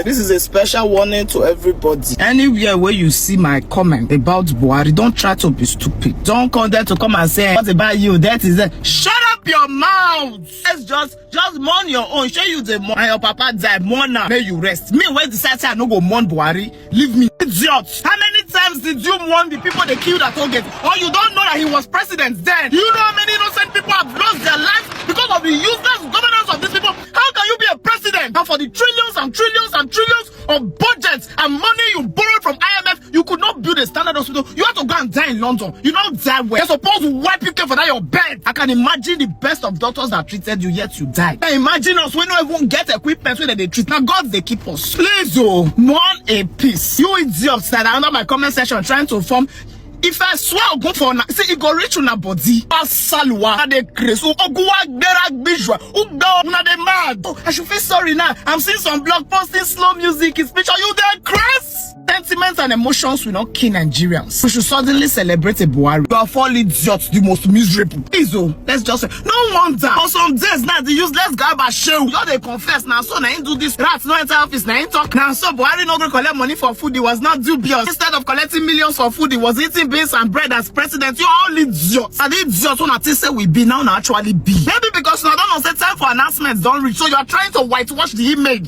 guys, this is a special warning to everybody. Anywhere where you see my comment about Buhari, don't try to be stupid. Don't come there to come and say, what about you? That is it. Shut up your mouth. Let's just mourn your own. Show you the mourn. And your papa died. Mourn now. May you rest. Me, when decide I no go mourn Buhari, leave me. Idiot. How many times did you mourn the people they killed at Target? Or you don't know that he was president then? You know how many innocent people have lost their lives because of the useless governance of these people? How can you be a president? And for the trillions and trillions and trillions of budgets and money you borrowed from IMF, you could not build a standard hospital. You have to go and die in London. You don't die where? You're supposed to wipe you for that your bed. I can imagine the best of doctors that treated you, yet you died. Now imagine us, we don't even get equipment where they treat. Now God, they keep us. Please, oh, mourn a peace. You idiots that are under my comment section trying to form. If I swear I'll go for see it go reach on a body. Salwa de Chris who mad. I should feel sorry now. I'm seeing some blog posting slow music is picture you there, Chris. Sentiments and emotions will not kill Nigerians. We should suddenly celebrate a Buhari. You are four idiots, the most miserable. Please, oh, let's just say, no wonder. For some days now, the useless guy by show. You they confess now, so now do this. Rats no enter office, now talk. Now, so Buhari no go collect money for food. He was not dubious. Instead of collecting millions for food, he was eating beans and bread as president. You all idiots. And the idiots when I say we be now actually be. Maybe because now don't say time for announcements don't reach. So you are trying to whitewash the image.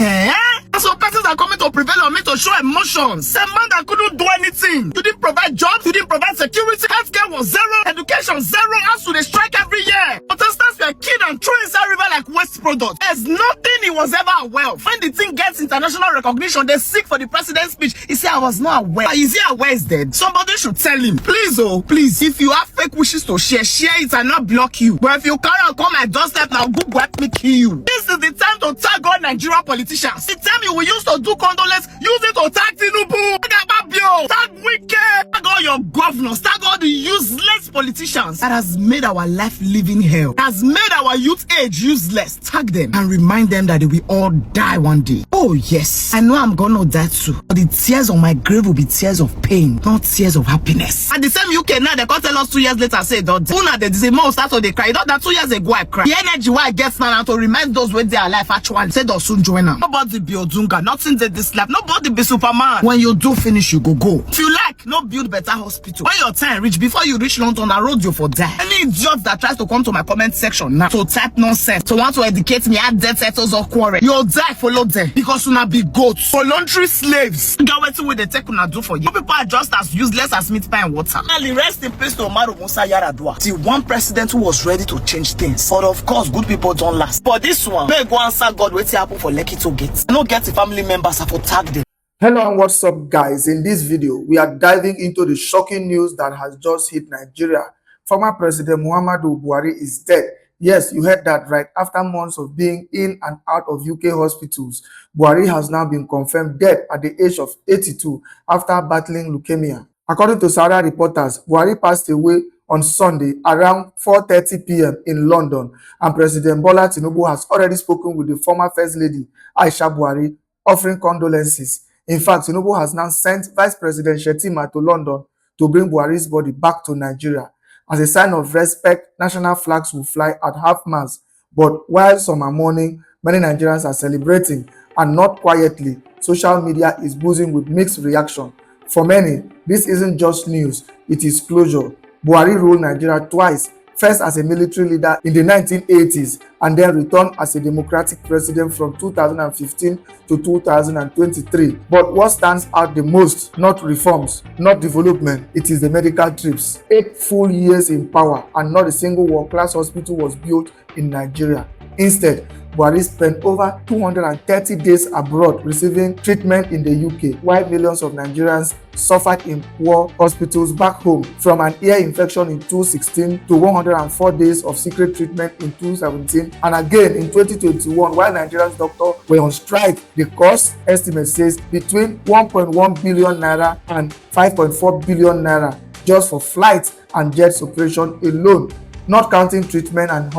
So persons are coming to prevail on me to show emotions. A man that couldn't do anything. You didn't provide jobs, you didn't provide security, healthcare was zero, education zero, as to they strike every year. Protestants were killed and thrown inside river like waste product. There's nothing he was ever aware of. When the thing gets international recognition, they seek for the president's speech. He said, I was not aware. Is he aware is dead? Somebody should tell him. Please, oh, please, if you have fake wishes to share it and not block you. But if you carry on come my doorstep now, Google help me kill you. This is the time to tag all Nigerian politicians. The time you will use to do condolence, use it to tag Tinubu. Tag wicked. Tag all your governors. Tag all the useless politicians that has made our life living hell. Has made our youth age useless. Tag them and remind them that they will all die one day. Oh yes, I know I'm gonna die too. But the tears on my grave will be tears of pain, not tears of happiness. At the same UK now, they can't tell us 2 years later, say don't. Una they say more start to they cry. Not that 2 years ago I cried. The energy why I get now and to remind those when they are alive actually say they'll soon join them. Nobody be Odunga, nothing they this life. Nobody be Superman. When you do finish, you go. If you like, no build better hospital. When your time reach, before you reach London, I road you for die. Any idiot that tries to come to my comment section now to type nonsense, to want to educate me, add death titles or quarrel, you'll die follow them because you not be goats, voluntary slaves. Get what they take una do for you. People are just as useless as meat pie and water. And rest in peace to Umaru Musa Yaradua. See, one president who was ready to change things. But of course, good people don't last. But this one, may go answer God waiting happen for Lekki to get. I don't get the family members have to tag them. Hello and what's up guys. In this video we are diving into the shocking news that has just hit Nigeria. Former President Muhammadu Buhari is dead. Yes, you heard that right. After months of being in and out of UK hospitals, Buhari has now been confirmed dead at the age of 82 after battling leukemia. According to Sowore reporters, Buhari passed away on Sunday around 4:30 p.m. in London, and President Bola Tinubu has already spoken with the former First Lady Aisha Buhari, offering condolences. In fact, Tinubu has now sent Vice President Shettima to London to bring Buhari's body back to Nigeria. As a sign of respect, national flags will fly at half-mast. But while some are mourning, many Nigerians are celebrating, and not quietly. Social media is buzzing with mixed reaction. For many, this isn't just news, it is closure. Buhari ruled Nigeria twice, first as a military leader in the 1980s and then returned as a democratic president from 2015 to 2023. But what stands out the most, not reforms, not development, it is the medical trips. 8 full years in power and not a single world-class hospital was built in Nigeria. Instead, Buhari spent over 230 days abroad receiving treatment in the UK, while millions of Nigerians suffered in poor hospitals back home, from an ear infection in 2016 to 104 days of secret treatment in 2017, and again in 2021 while Nigerians doctors were on strike. The cost estimate says between 1.1 billion naira and 5.4 billion naira just for flights and jet operation alone, not counting treatment and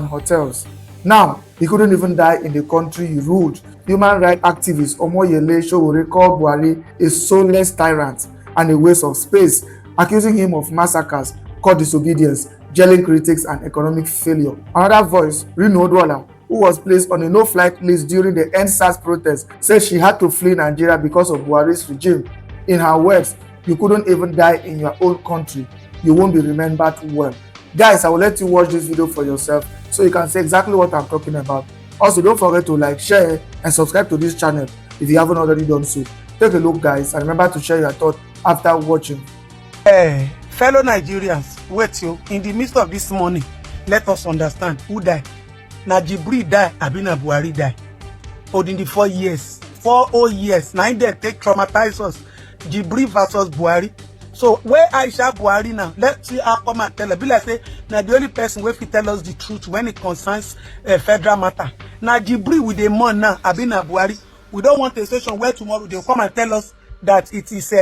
hotels. Now, he couldn't even die in the country he ruled. Human rights activist Sowore called Buhari a soulless tyrant and a waste of space, accusing him of massacres, court disobedience, jailing critics, and economic failure. Another voice, Rino Odwala, who was placed on a no-flight list during the NSAS protest, said she had to flee Nigeria because of Buhari's regime. In her words, you couldn't even die in your own country. You won't be remembered well. Guys, I will let you watch this video for yourself so you can see exactly what I'm talking about. Also, don't forget to like, share, and subscribe to this channel if you haven't already done so. Take a look, guys, and remember to share your thoughts after watching. Fellow Nigerians, wait you. In the midst of this morning, let us understand who died. Na Jibril die, Abina Buhari die. Holding the 4 years, 4 whole years. Now they take traumatize us. Jibril versus Buhari. So where Aisha Buhari now? Let's see her come and tell her. Be like say, now the only person where tell us the truth when it concerns federal matter. Now Jibril with the man now, Abina Buhari. We don't want a session where tomorrow they'll come and tell us that it is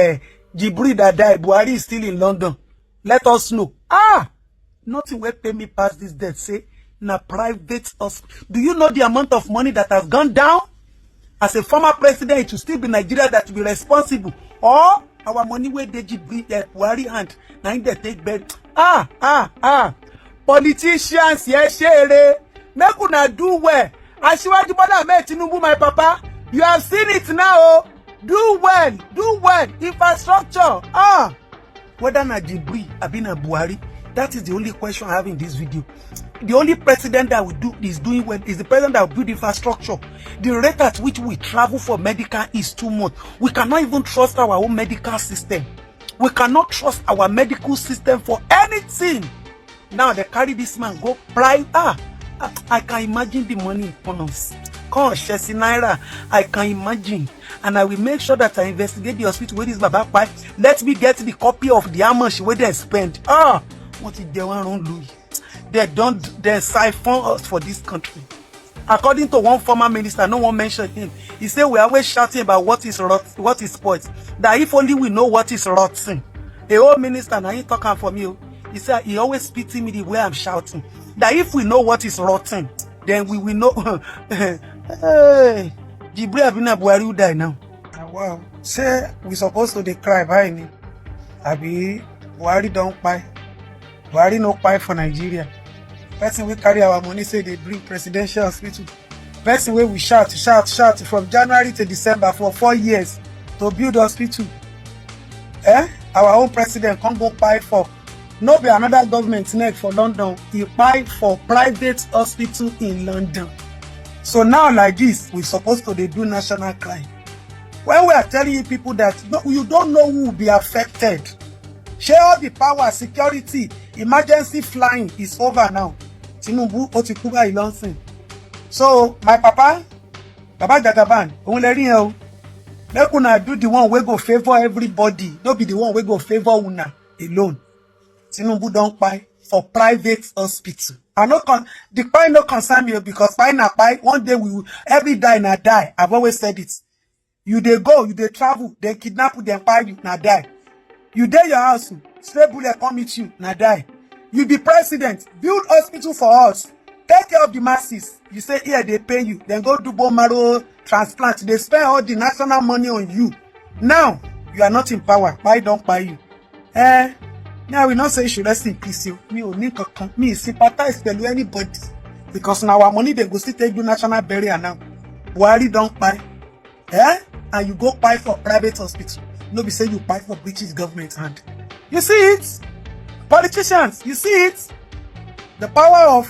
Jibril that died. Buhari is still in London. Let us know. Nothing will pay me past this death. Say, na private hospital. Do you know the amount of money that has gone down? As a former president, it will still be Nigeria that will be responsible. Or our money where they Buhari hand. Now they take bed. Politicians, yes, share. Make una do well. Asiwaju Bola Ahmed Tinubu, my papa. You have seen it now. Do well. Do well. Infrastructure. Whether na Jibril, Abina Buhari. That is the only question I have in this video. The only president that will do is doing well is the president that will build infrastructure. The rate at which we travel for medical is too much. We cannot even trust our own medical system. We cannot trust our medical system for anything. Now they carry this man go private. I can imagine the money in pounds. Naira, I can imagine. And I will make sure that I investigate the hospital where this Baba Pai. Let me get the copy of the amount where they spend. What is they want on Louis? They siphon us for this country. According to one former minister, no one mentioned him. He said we are always shouting about what is spoiled. That if only we know what is rotten. A old minister, now he talking for me. He said he always pity me the way I'm shouting. That if we know what is rotten, then we will know. Hey, Jibril Abina Buhari will die now. Wow. Say we supposed to cry by me. Abi Buhari don't buy. Buhari no buy for Nigeria. Person we carry our money say they bring presidential hospital. Person where we shout from January to December for 4 years to build hospital. Our own president can't go buy for. No be another government next for London. He buy for private hospital in London. So now like this, we're supposed to do national crime. When we are telling you people that you don't know who will be affected. Share all the power, security, emergency flying is over now. Tinubu Otikuba Ilonsin. So my Baba Jagaban, make una do the one we go favor everybody. Don't be the one we go favor una alone. Tinubu don't buy for private hospital. The pie no concern me because pie na pie. One day we will every die na die. I've always said it. You dey go, you dey travel, they kidnap you, they buy you, na die. You dey your house, stray bullet come meet you, na die. You be president, build hospital for us, take care of the masses. You say here they pay you, then go do bone marrow transplant. They spend all the national money on you. Now you are not in power. Why don't buy you? Now we not say you should rest in peace. Me sympathize with anybody because now our money they go still take you national burial now. Buhari don't buy, and you go buy for private hospital. No be say you buy for British government hand. You see it? Politicians, you see it? The power of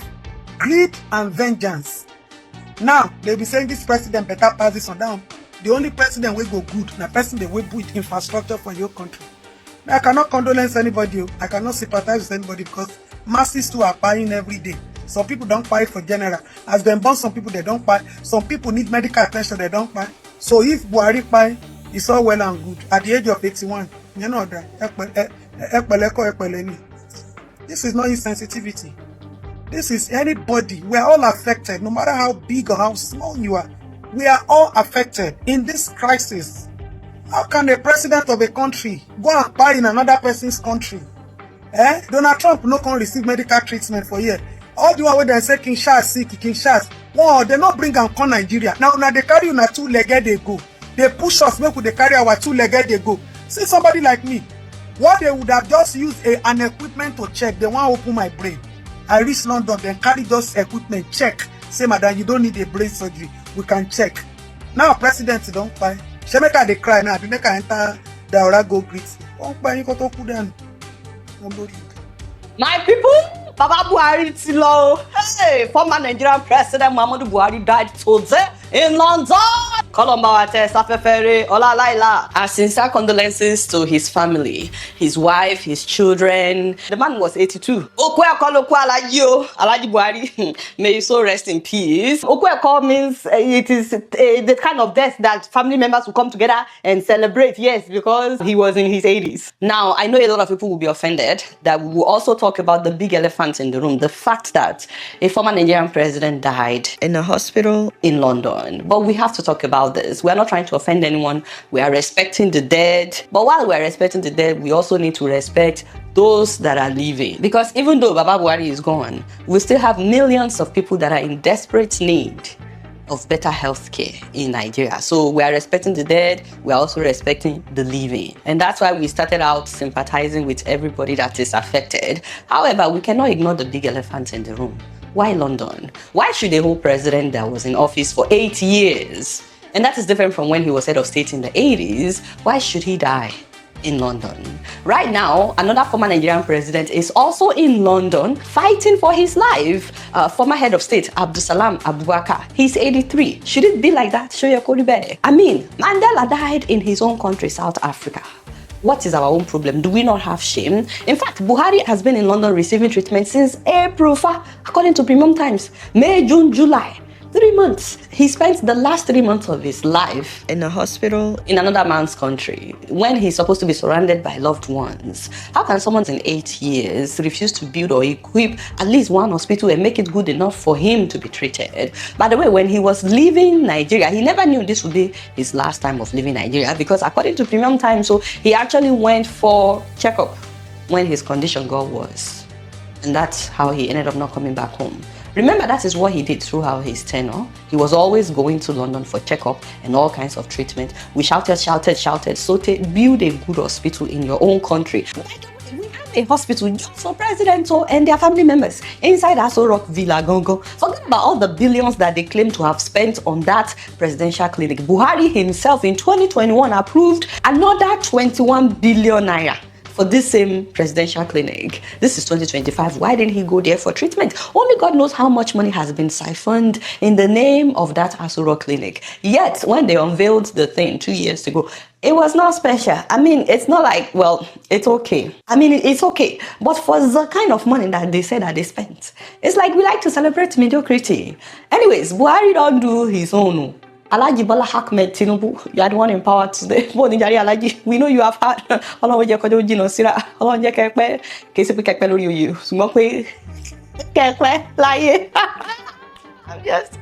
greed and vengeance. Now, they be saying this president better pass this on down. The only president will go good. The person they will build infrastructure for your country. I cannot condolence anybody. I cannot sympathize with anybody because masses too are buying every day. Some people don't buy for general. As they born some people, they don't buy. Some people need medical attention, they don't buy. So if Buhari buy, it's all well and good. At the age of 81, you know that. This is not insensitivity. This is anybody. We are all affected, no matter how big or how small you are. We are all affected in this crisis. How can the president of a country go and buy in another person's country? Donald Trump no can receive medical treatment for here. All the one where they say King Charles sick, King Charles. Wow, they not bring and come Nigeria. Now they carry you na 2-legged they go. They push us, make they carry our 2-legged they go. See somebody like me. What they would have just used an equipment to check. They want to open my brain. I reach London, then carry those equipment, check, say, madam, you don't need a brain surgery. We can check. Now, president don't buy. She make her dey cry now. They make her enter the Aura go greet. Don't buy you to put down. My people, Baba Buhari ti lọ. Hey, former Nigerian President Muhammadu Buhari died today in London. Kolomba Safefere Olalaila. Our sincere condolences to his family, his wife, his children. The man was 82. Okwe Alaji Buhari. May you so rest in peace. Okwe means it is the kind of death that family members will come together and celebrate. Yes, because he was in his 80s. Now, I know a lot of people will be offended that we will also talk about the big elephant in the room, the fact that a former Nigerian president died in a hospital in London. But we have to talk about this. We are not trying to offend anyone. We are respecting the dead. But while we are respecting the dead, we also need to respect those that are living. Because even though Baba Buhari is gone, we still have millions of people that are in desperate need of better health care in Nigeria. So we are respecting the dead, we are also respecting the living. And that's why we started out sympathizing with everybody that is affected. However, we cannot ignore the big elephant in the room. Why London? Why should a whole president that was in office for 8 years, and that is different from when he was head of state in the 80s, why should he die in London? Right now, another former Nigerian president is also in London fighting for his life. Former head of state, Abdusalam Abubakar. He's 83. Should it be like that? I mean, Mandela died in his own country, South Africa. What is our own problem? Do we not have shame? In fact, Buhari has been in London receiving treatment since April, according to Premium Times. May, June, July. 3 months. He spent the last 3 months of his life in a hospital in another man's country when he's supposed to be surrounded by loved ones. How can someone in 8 years refuse to build or equip at least one hospital and make it good enough for him to be treated? By the way, when he was leaving Nigeria, he never knew this would be his last time of leaving Nigeria, because according to Premium Times, so he actually went for checkup when his condition got worse. And that's how he ended up not coming back home. Remember, that is what he did throughout his tenure. He was always going to London for checkup and all kinds of treatment. We shouted, so build a good hospital in your own country. We have a hospital just for presidents and their family members inside Aso Rock Villa Gongo. Forget about all the billions that they claim to have spent on that presidential clinic. Buhari himself in 2021 approved another 21 billion naira for this same presidential clinic. This is 2025. Why didn't he go there for treatment? Only God knows how much money has been siphoned in the name of that Aso Rock clinic. Yet, when they unveiled the thing 2 years ago, it was not special. I mean, it's not like, well, it's okay. I mean, it's okay. But for the kind of money that they said that they spent, it's like we like to celebrate mediocrity. Anyways, Buhari don't do his own. Alaji Bola Ahmed Tinubu, you are the one in power today. We know you have had. I'm just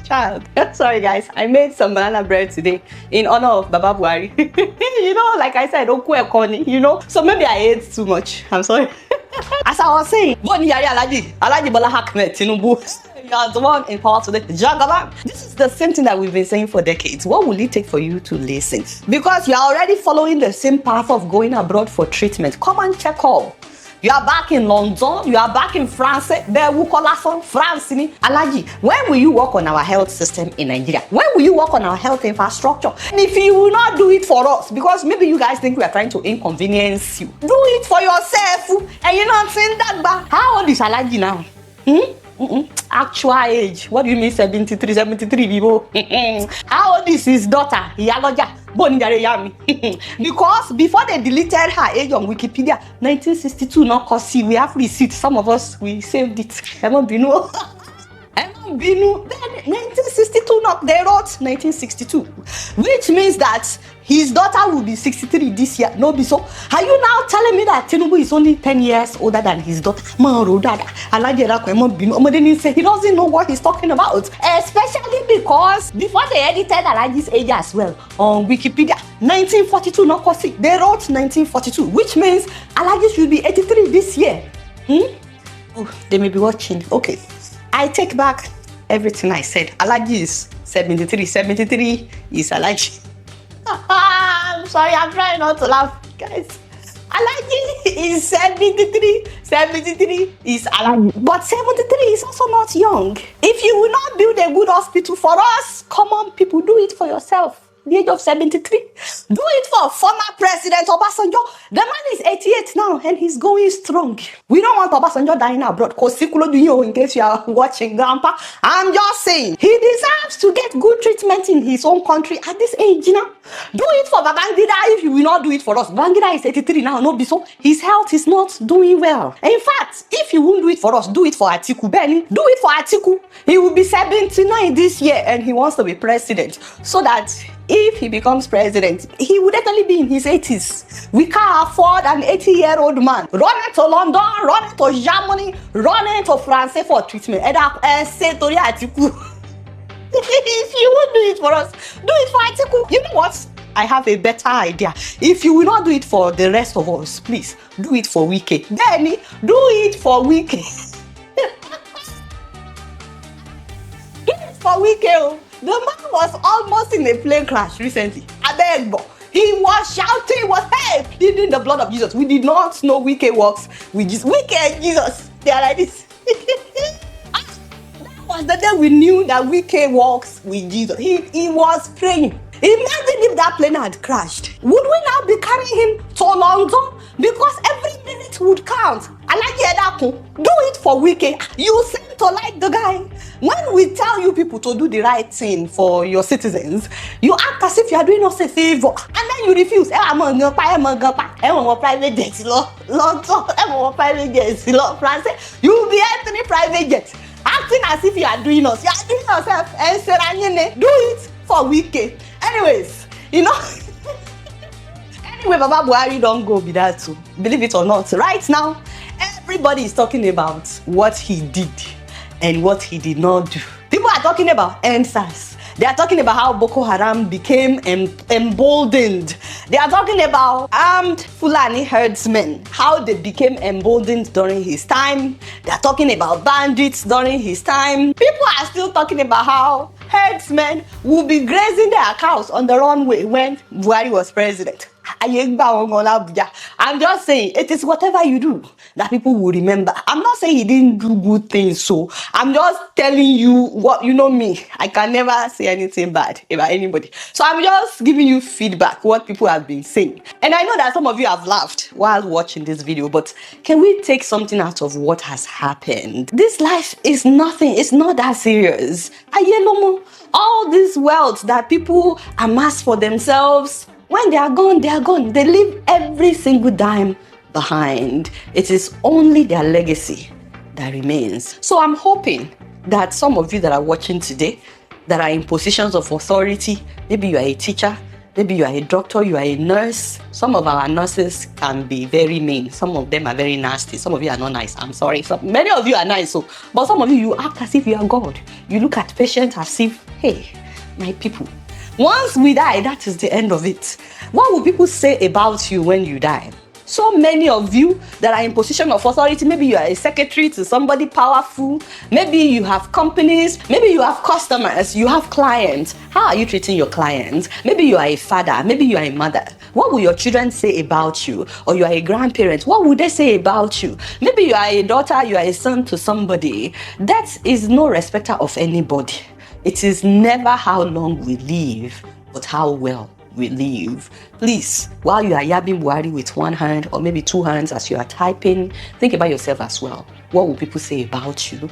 child. Sorry guys, I made some banana bread today in honor of Baba Buhari. You know, like I said, you know, so maybe I ate too much. I'm sorry. As I was saying, Alaji Bola Ahmed Tinubu, you are the one in power today. This is the same thing that we've been saying for decades. What will it take for you to listen? Because you are already following the same path of going abroad for treatment. Come and check up. You are back in London, you are back in France, France. Alaji, when will you work on our health system in Nigeria? When will you work on our health infrastructure? And if you will not do it for us, because maybe you guys think we are trying to inconvenience you, do it for yourself. And you're not saying that, but how old is Alaji now? Actual age. What do you mean 73 people? How old is his daughter? Because before they deleted her age on Wikipedia, 1962, not cause we have receipts. Some of us, we saved it. Then 1962, not they wrote 1962, which means that his daughter will be 63 this year. No, be so. Are you now telling me that Tinubu is only 10 years older than his daughter? He doesn't know what he's talking about, especially because before they edited Alaji's age as well on Wikipedia, 1942, not cause they wrote 1942, which means Alaji should be 83 this year. Oh, they may be watching. Okay, I take back everything I said. Alaji is 73. 73 is Alaji. I'm sorry, I'm trying not to laugh, guys. Alaji is 73. 73 is Alaji. But 73 is also not young. If you will not build a good hospital for us, common people, do it for yourself. The age of 73. Do it for former President Obasanjo. The man is 88 now and he's going strong. We don't want Obasanjo dying abroad. In case you are watching, Grandpa. I'm just saying, he deserves to get good treatment in his own country at this age, you know. Do it for Babangida if you will not do it for us. Babangida is 83 now, no be so. His health is not doing well. In fact, if you won't do it for us, do it for Atiku. Benny, do it for Atiku. He will be 79 this year and he wants to be president. So that if he becomes president, he would definitely be in his 80s. We can't afford an 80-year-old man running to London, running to Germany, running to France for treatment. If you won't do it for us, do it for Atiku. You know what? I have a better idea. If you will not do it for the rest of us, please do it for Wike. Benny, do it for Wike. Do it for Wike. The man was almost in a plane crash recently. I beg, but he was shouting, he was, hey, pleading the blood of Jesus. We did not know Wike works with Jesus. Wike and Jesus, they are like this. That was the day we knew that Wike walks with Jesus. He was praying. Imagine if that plane had crashed. Would we now be carrying him to London? Because every minute would count. Do it for Wike. You seem to like the guy. When we tell you people to do the right thing for your citizens, you act as if you are doing us a favor. And then you refuse. I'm a private jet. You will be entering private jet. Acting as if you are doing us. You are doing yourself. Do it for Wike. Anyways, you know. Anyway, Baba Buhari don't go be that too. Believe it or not. Right now, everybody is talking about what he did and what he did not do. People are talking about NSAS. They are talking about how Boko Haram became emboldened. They are talking about armed Fulani herdsmen, how they became emboldened during his time. They are talking about bandits during his time. People are still talking about how herdsmen will be grazing their cows on the runway when Buhari was president. I'm just saying, it is whatever you do that people will remember. I'm not saying he didn't do good things, so I'm just telling you what, you know me, I can never say anything bad about anybody. So I'm just giving you feedback, what people have been saying. And I know that some of you have laughed while watching this video, but can we take something out of what has happened? This life is nothing, it's not that serious. All this wealth that people amass for themselves, when they are gone, they are gone. They leave every single dime behind. It is only their legacy that remains. So I'm hoping that some of you that are watching today, that are in positions of authority, maybe you are a teacher, maybe you are a doctor, you are a nurse. Some of our nurses can be very mean. Some of them are very nasty. Some of you are not nice. I'm sorry. Many of you are nice, but some of you act as if you are God. You look at patients as if, hey, my people, once we die, that is the end of it. What will people say about you when you die? So many of you that are in position of authority, maybe you are a secretary to somebody powerful, maybe you have companies, maybe you have customers, you have clients. How are you treating your clients? Maybe you are a father, maybe you are a mother. What will your children say about you? Or you are a grandparent, what would they say about you? Maybe you are a daughter, you are a son to somebody. That is no respecter of anybody. It is never how long we live, but how well we live. Please, while you are yabbing Buhari with one hand or maybe two hands as you are typing, think about yourself as well. What will people say about you?